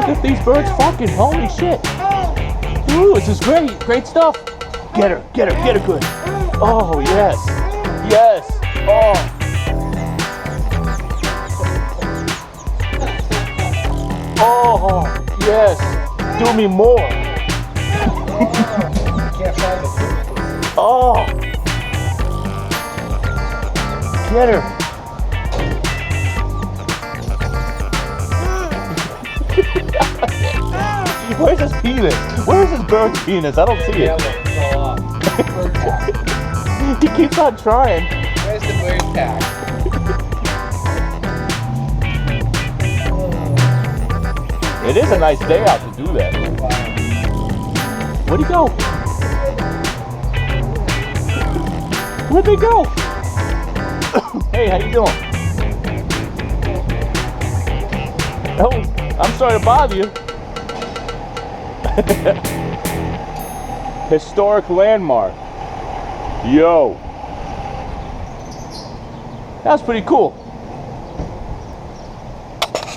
at these birds fucking. Holy shit. Ooh, this is great. Great stuff. Get her good. Oh, yes. Yes. Oh. Oh, yes. Do me more. Oh. Get her. Where's his penis? Where's his bird's penis? I don't see it. He keeps on trying. Where's the bird pack? It is a nice day out to do that. Where'd he go? Where'd they go? Hey, how you doing? Oh, I'm sorry to bother you. Historic landmark. Yo. That's pretty cool.